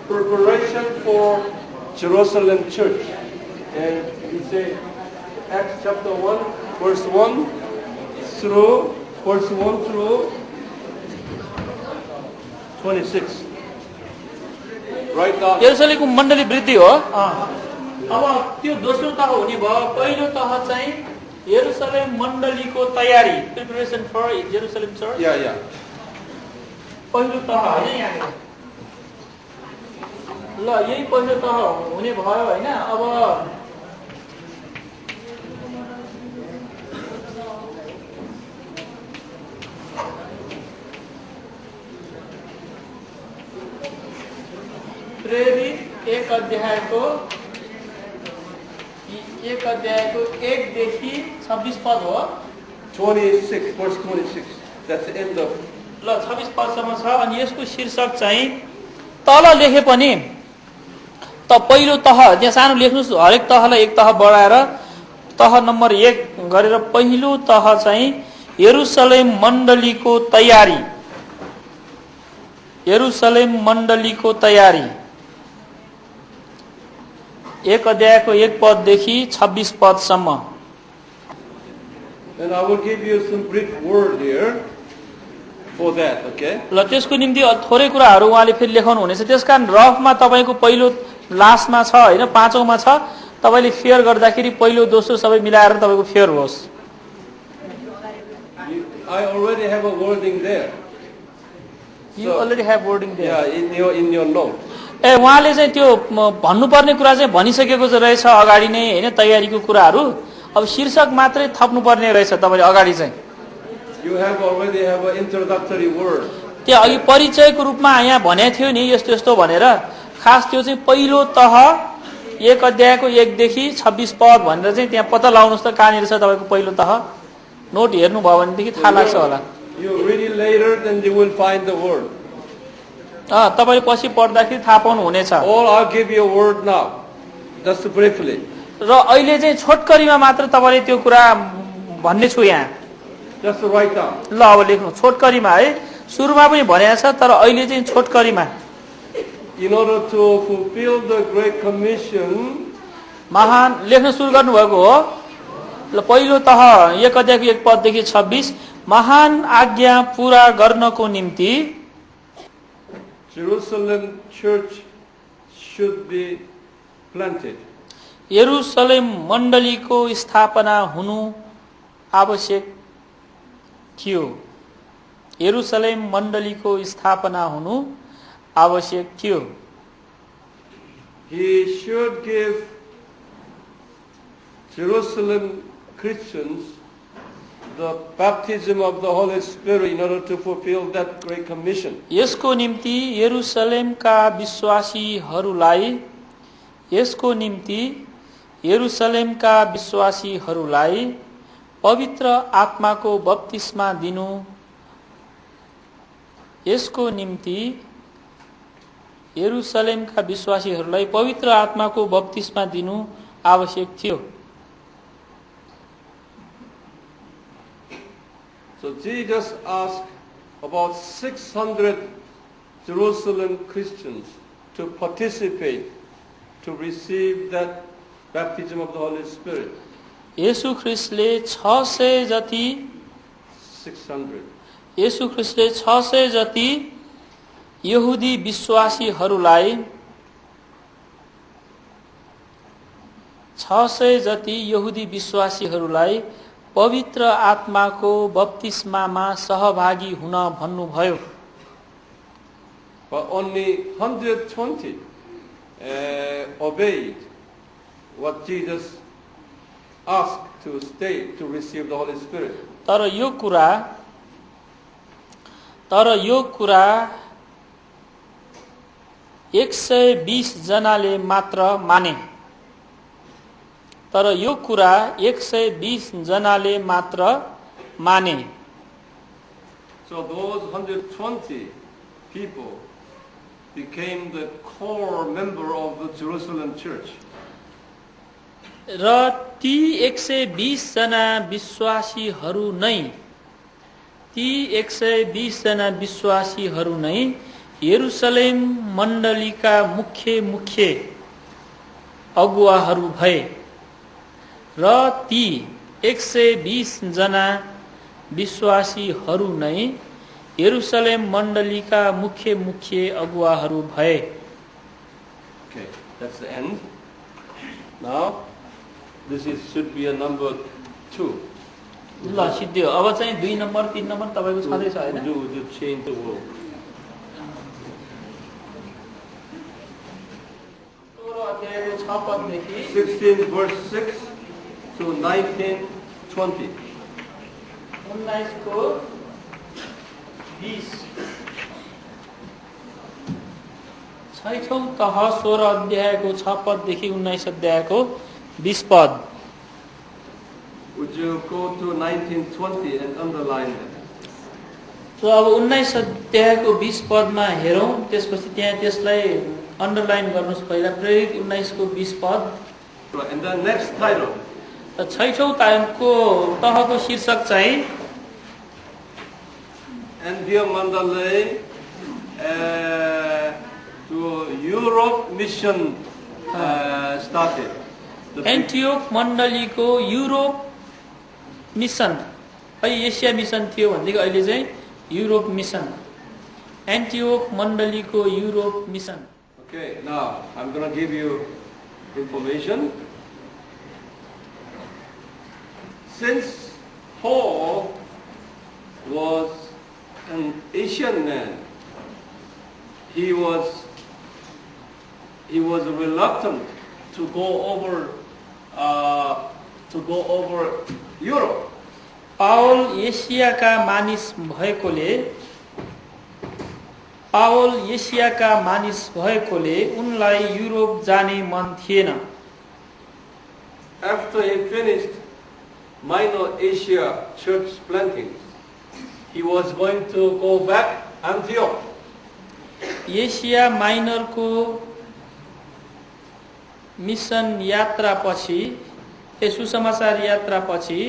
[SPEAKER 1] preparation for Jerusalem church. And he said Acts chapter 1 verse 1 through 26. Right now.
[SPEAKER 2] यरुशलेमको मण्डली वृद्धि हो। अब त्यो दोस्रो तह हुने भयो। पहिलो तह चाहिँ यरुशलेम मण्डलीको तयारी, preparation for Jerusalem church.
[SPEAKER 1] Yeah.
[SPEAKER 2] पहिलो तह हैन यहाँ। ल यही पहिलो तह हुने भयो हैन। अब प्रेरित एक अध्यायको 1 देखि 26 पद हो।
[SPEAKER 1] 26 verse 26. That's the end of.
[SPEAKER 2] ल 26 पदसम्म छ। अनि यसको शीर्षक चाहिँ तल लेखे पनि त पहिलो तह त्यहाँ सानो लेख्नुस्, हरेक तहलाई एक तह बढाएर तह नम्बर 1 गरेर पहिलो तह चाहिँ यरुशलेम मण्डलीको तयारी। यरुशलेम मण्डलीको तयारी 1 अध्यायको 1 पददेखि 26 पदसम्म।
[SPEAKER 1] And I will give you some brief word here for that, okay?
[SPEAKER 2] ल त्यसको निम्ति थोरै कुराहरू उहाँले फेरि लेखाउनु हुनेछ। त्यसकारण रफमा तपाईको पहिलो लास्टमा छ हैन, पाँचौंमा छ। तपाईले फेयर गर्दाखेरि पहिलो दोस्रो सबै मिलाएर तपाईको फेयर होस्।
[SPEAKER 1] I already have a wording there.
[SPEAKER 2] You already have wording there.
[SPEAKER 1] Yeah, in your note.
[SPEAKER 2] ए उहाँले चाहिँ त्यो भन्नुपर्ने कुरा चाहिँ भनिसकेको रहेछ अगाडि नै हैन, तयारीको कुराहरू। अब शीर्षक मात्रै थप्नु पर्ने रहेछ तपाईले अगाडि चाहिँ।
[SPEAKER 1] You already have an introductory word.
[SPEAKER 2] त्यो अघि परिचयको रूपमा यहाँ भनेको थियो नि यस्तो यस्तो भनेर। खास त्यो चाहिँ पहिलो तह 1 अध्यायको 1 देखि 26 पद भनेर चाहिँ त्यहाँ पत्ता लगाउनुस् त कहाँनिर छ तपाईको पहिलो तह। नोट हेर्नु भयो भनेदेखि थाहा लाग्छ होला।
[SPEAKER 1] You read it later, then you will find the word.
[SPEAKER 2] तपाईले पछि पढ्दाखेरि थाहा पाउनु हुनेछ।
[SPEAKER 1] Or I'll give you a word now, just briefly.
[SPEAKER 2] र अहिले चाहिँ छोटकरीमा मात्र तपाईले त्यो कुरा भन्ने छु यहाँ।
[SPEAKER 1] Just write down.
[SPEAKER 2] ल अब लेख्नु छोटकरीमा है। सुरुमा पनि भनेको छ तर अहिले चाहिँ छोटकरीमा।
[SPEAKER 1] In order to fulfill the Great Commission,
[SPEAKER 2] महान लेख्न सुरु गर्नुभएको हो। ल पहिलो तह 1 अध्यायको 1 पददेखि 26 महान आज्ञा पूरा गर्नको निम्ति
[SPEAKER 1] Jerusalem church should be planted.
[SPEAKER 2] यरुशलेम मण्डलीको स्थापना हुनु आवश्यक थियो। यरुशलेम मण्डलीको स्थापना हुनु आवश्यक थियो।
[SPEAKER 1] He should give Jerusalem Christians the baptism of the Holy Spirit in order to fulfill that great commission.
[SPEAKER 2] यसको निम्ति यरुशलेमका विश्वासीहरूलाई पवित्र आत्माको बप्तिस्मा दिनु यसको निम्ति यरुशलेमका विश्वासीहरूलाई पवित्र आत्माको बप्तिस्मा दिनु आवश्यक थियो।
[SPEAKER 1] So Jesus asked about 600 Jerusalem Christians to participate, to receive that baptism of the Holy Spirit.
[SPEAKER 2] येशू ख्रिस्टले 600 जति यहुदी विश्वासीहरूलाई 600 जति यहुदी विश्वासीहरूलाई पवित्र आत्माको बप्तिस्मामा सहभागी हुन भन्नुभयो।
[SPEAKER 1] But only 120 obeyed what Jesus asked to stay to receive the Holy Spirit.
[SPEAKER 2] तर यो कुरा 120 जनाले मात्र माने। तर यो कुरा 120 जनाले मात्र माने।
[SPEAKER 1] So those 120 people became the core member of the Jerusalem church.
[SPEAKER 2] र ती 120 जना विश्वासीहरू नै यरुशलेम मण्डलीका मुख्य अगुवाहरू भए। र ती 120 जना विश्वासीहरू नै यरुशलेम मण्डलीका मुख्य अगुवाहरू भए।
[SPEAKER 1] Okay, that's the end. Now, this should be a number 2.
[SPEAKER 2] ल सिद्धियो। अब चाहिँ 2 नम्बर 3 नम्बर तपाईको छँदैछ हैन?
[SPEAKER 1] Would you change the world? 16 verse 6 to 19, 20.
[SPEAKER 2] 19 को 20 छैठौं तह 16 अध्यायको 6 पददेखि 19 अध्यायको 20 पद।
[SPEAKER 1] Would you go to 19, 20 and underline it?
[SPEAKER 2] तो अब 19 अध्यायको 20 पदमा हेरौं, त्यसपछि त्यहाँ त्यसलाई अन्डरलाइन गर्नुस्। पहिला प्रेरित 19 को 20 पद।
[SPEAKER 1] And the next title.
[SPEAKER 2] छैठौं तहको शीर्षक चाहिँ
[SPEAKER 1] Antioch Mandalay to Europe mission started.
[SPEAKER 2] एन्टियोक मण्डलीको युरोप मिसन, एसिया मिसन थियो भनेदेखि अहिले चाहिँ युरोप मिसन। एन्टियोक मण्डलीको Europe mission.
[SPEAKER 1] Okay, now I'm going to give you information. Since Paul was an Asian man, he was reluctant to go over Europe.
[SPEAKER 2] पावल एसियाका मानिस भएकोले उनलाई युरोप जाने मन थिएन।
[SPEAKER 1] After he finished Minor Asia church plantings, he was going to go back Antioch.
[SPEAKER 2] Asia माइनरको mission यात्रा पछि, सुसमाचार यात्रा पछि,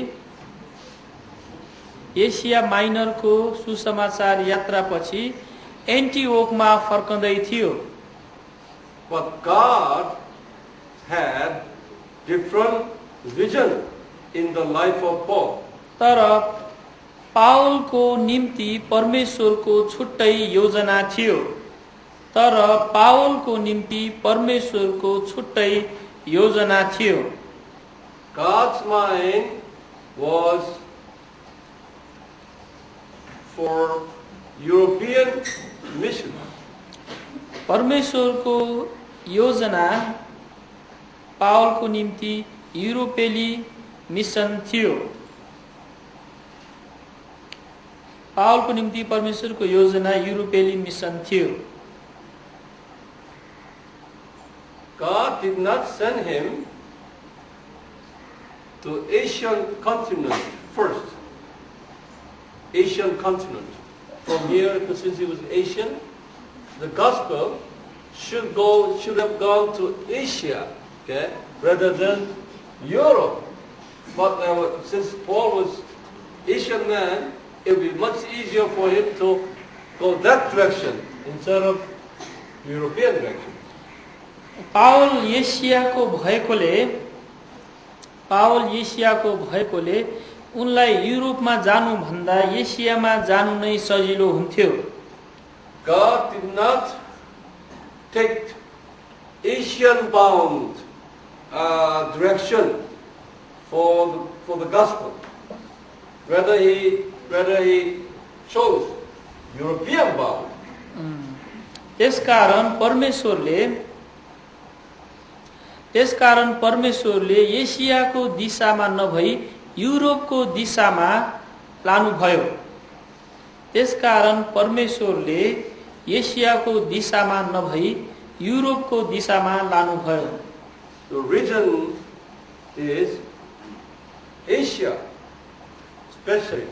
[SPEAKER 2] एसिया माइनरको सुसमाचार यात्रा पछि एन्टिओकमा फर्कँदै थियो।
[SPEAKER 1] But God had different vision in the life of Paul.
[SPEAKER 2] तर पावलको निम्ति परमेश्वरको छुट्टै योजना थियो।
[SPEAKER 1] God's mind was for European mission.
[SPEAKER 2] परमेश्वरको योजना पावलको निम्ति युरोपेली मिशन थियो। पावलको निम्ति परमेश्वरको योजना युरोपेली मिशन थियो।
[SPEAKER 1] God did not send him to Asian continent first. Asian continent. From here, since he was Asian, the gospel should have gone to Asia, okay, rather than Europe. But since Paul was Asian man, it would be much easier for him to go that direction instead of European direction.
[SPEAKER 2] पावल एसियाको भएकोले उनलाई युरोपमा जानु भन्दा एसियामा जानु नै सजिलो हुन्थ्यो।
[SPEAKER 1] God did not take Asian bound direction for the gospel. Whether he chose European Bible.
[SPEAKER 2] त्यसकारण परमेश्वरले एसियाको दिशामा नभई युरोपको दिशामा लानुभयो। त्यसकारण परमेश्वरले एसियाको दिशामा नभई युरोपको दिशामा लानुभयो।
[SPEAKER 1] The region is Asia, especially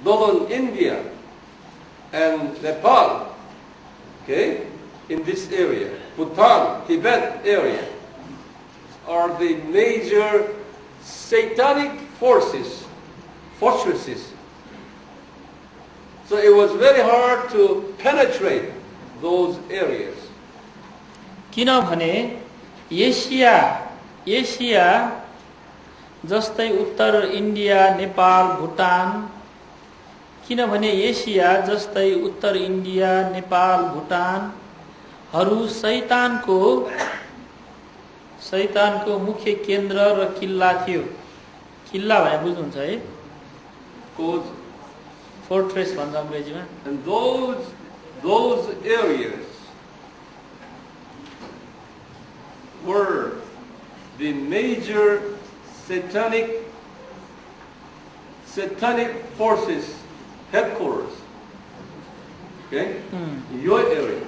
[SPEAKER 1] northern India and Nepal, okay, in this area. Bhutan, Tibet area are the major satanic fortresses. So it was very hard to penetrate those areas.
[SPEAKER 2] किनभने एसिया जस्तै उत्तर India, Nepal, Bhutan, किनभने Asia जस्तै उत्तर India, Nepal, भुटानहरू शैतानको मुख्य केन्द्र र किल्ला थियो। किल्ला भने बुझ्नुहुन्छ है? फोर्ट्रेस भन्छ अंग्रेजीमा।
[SPEAKER 1] And those areas were the major satanic forces headquarters. Okay? Your area.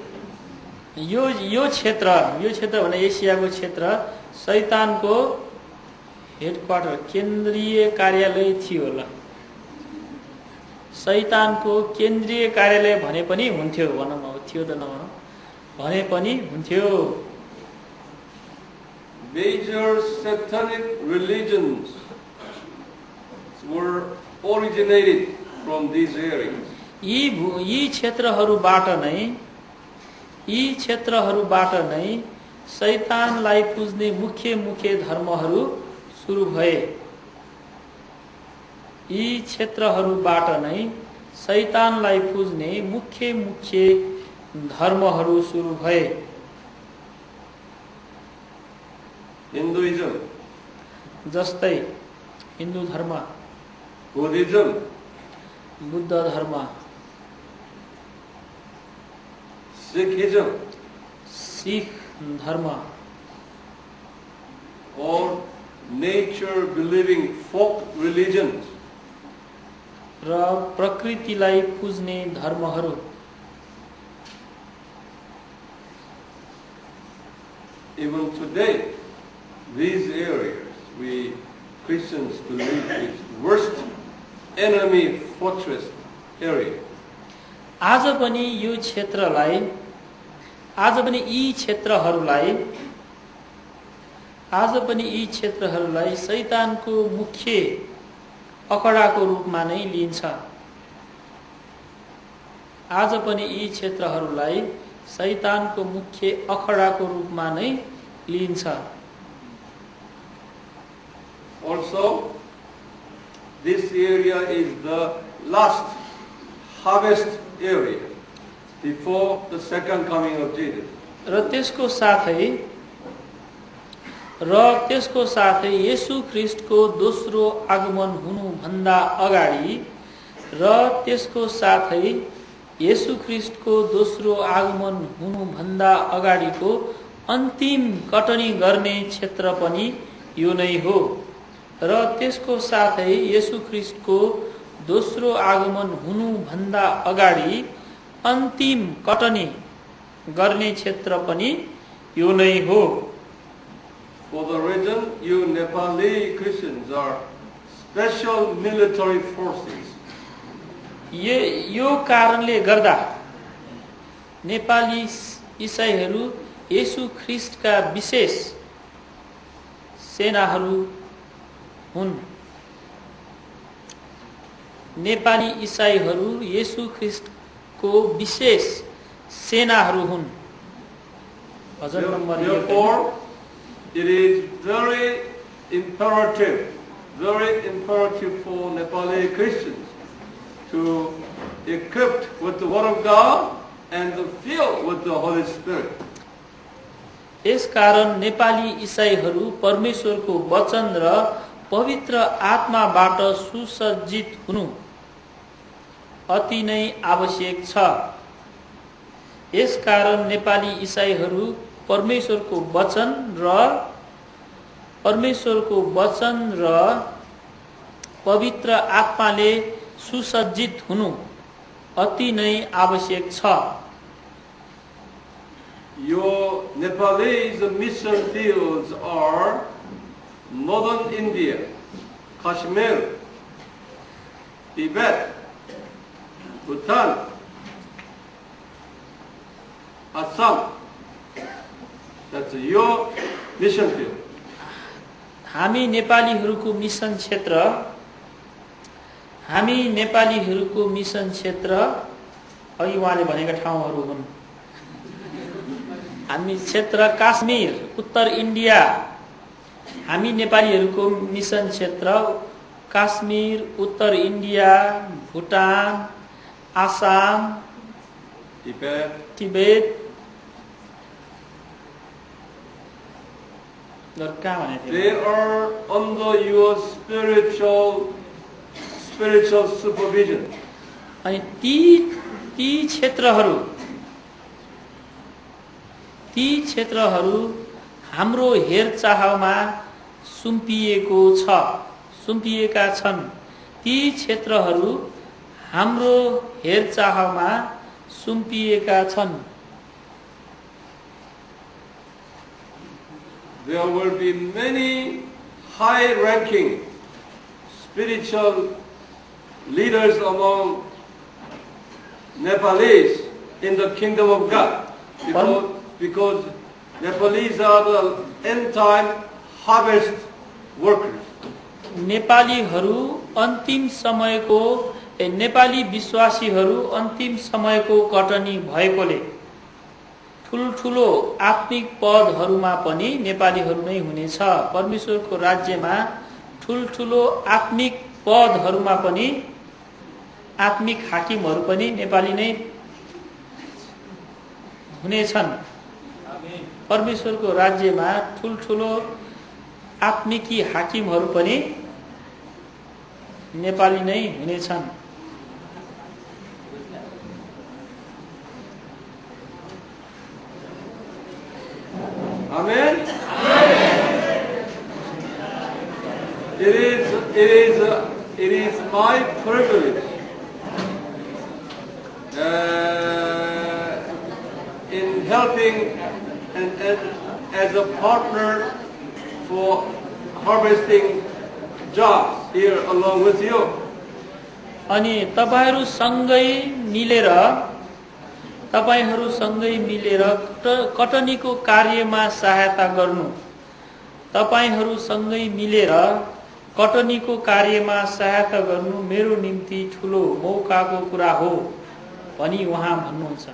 [SPEAKER 2] यो क्षेत्र भने एसियाको क्षेत्र शैतानको हेडक्वार्टर केन्द्रीय कार्यालय थियो होला। शैतानको केन्द्रीय कार्यालय भने पनि हुन्थ्यो, भनौँ अब थियो त नभनौँ, भने पनि हुन्थ्यो।
[SPEAKER 1] Major satanic religions were originated from these areas.
[SPEAKER 2] यी क्षेत्रहरूबाट नै शैतानलाई पुज्ने मुख्य धर्महरू सुरु भए। यी क्षेत्रहरूबाट नै शैतानलाई पुज्ने मुख्य धर्महरू सुरु भए।
[SPEAKER 1] Hinduism,
[SPEAKER 2] जस्तै हिन्दू धर्म,
[SPEAKER 1] Buddhism,
[SPEAKER 2] बुद्ध धर्म,
[SPEAKER 1] Sikhism,
[SPEAKER 2] सिख धर्म,
[SPEAKER 1] or nature believing folk religions.
[SPEAKER 2] र प्रकृतिलाई पुज्ने धर्महरू।
[SPEAKER 1] Even today, these areas we Christians believe is worst enemy fortress area.
[SPEAKER 2] आज पनि यी क्षेत्रहरूलाई शैतानको मुख्य अखडाको रूपमा नै लिइन्छ। आज पनि यी क्षेत्रहरूलाई शैतानको मुख्य अखडाको रूपमा नै लिइन्छ।
[SPEAKER 1] Also, this area is the last harvest area before the second coming of Jesus.
[SPEAKER 2] र त्यसको साथै येशू ख्रीष्टको दोस्रो आगमन हुनुभन्दा अगाडि र त्यसको साथै येशू ख्रीष्टको दोस्रो आगमन हुनुभन्दा अगाडिको अन्तिम कटनी गर्ने क्षेत्र पनि यो नै हो। र त्यसको साथै येशू ख्रीष्टको दोस्रो आगमन हुनुभन्दा अगाडि अन्तिम कटनी गर्ने क्षेत्र पनि यो नै हो।
[SPEAKER 1] For the reason you Nepali Christians are special military forces.
[SPEAKER 2] यो कारणले गर्दा नेपाली इसाईहरू येशू ख्रीष्टका विशेष सेनाहरू हुन्। नेपाली इसाईहरू येशू ख्रीष्टको विशेष सेनाहरू हुन्। भजन number 1।
[SPEAKER 1] It is very imperative for Nepali Christians to equipped with the Word of God and to filled with the Holy Spirit.
[SPEAKER 2] यसकारण नेपाली इसाईहरू परमेश्वरको वचन र पवित्र आत्माबाट सुसज्जित हुनु अति नै आवश्यक छ। यसकारण नेपाली इसाईहरू परमेश्वरको वचन र पवित्र आत्माले सुसज्जित हुनु अति नै आवश्यक छ।
[SPEAKER 1] Your Nepalese mission fields are northern India, Kashmir, Tibet, Bhutan, Assam. That's your mission field.
[SPEAKER 2] हामी नेपालीहरूको मिसन क्षेत्र अघि उहाँले भनेका ठाउँहरू हुन्। हामी क्षेत्र काश्मीर, उत्तर इन्डिया। हामी नेपालीहरूको मिसन क्षेत्र काश्मीर, उत्तर India, Bhutan, Assam, Tibet.
[SPEAKER 1] They are under your spiritual supervision.
[SPEAKER 2] अनि ती क्षेत्रहरू हाम्रो हेरचाहमा सुम्पिएका छन्। ती क्षेत्रहरू हाम्रो हेरचाहमा सुम्पिएका छन्।
[SPEAKER 1] There will be many high-ranking spiritual leaders among Nepalese in the kingdom of God, because Nepalese are the end-time harvest workers.
[SPEAKER 2] Nepali विश्वासीहरू अन्तिम समयको कटनी भएकोले ठुलठुलो आत्मिक पदहरूमा पनि नेपालीहरू नै हुनेछ। परमेश्वरको राज्यमा ठुलठुलो आत्मिक पदहरूमा पनि आत्मिक हाकिमहरू पनि नेपाली नै हुनेछन्। परमेश्वरको राज्यमा ठुलठुलो आत्मिकी हाकिमहरू पनि नेपाली नै हुनेछन्।
[SPEAKER 1] Amen. It is my privilege in helping and as a partner for harvesting jobs here along with you.
[SPEAKER 2] अनि तपाईहरुसँगै मिलेर कटनीको कार्यमा सहायता गर्नु, तपाईहरुसँगै मिलेर कटनीको कार्यमा सहायता गर्नु मेरो निम्ति ठूलो मौकाको कुरा हो भनी उहाँ भन्नुहुन्छ।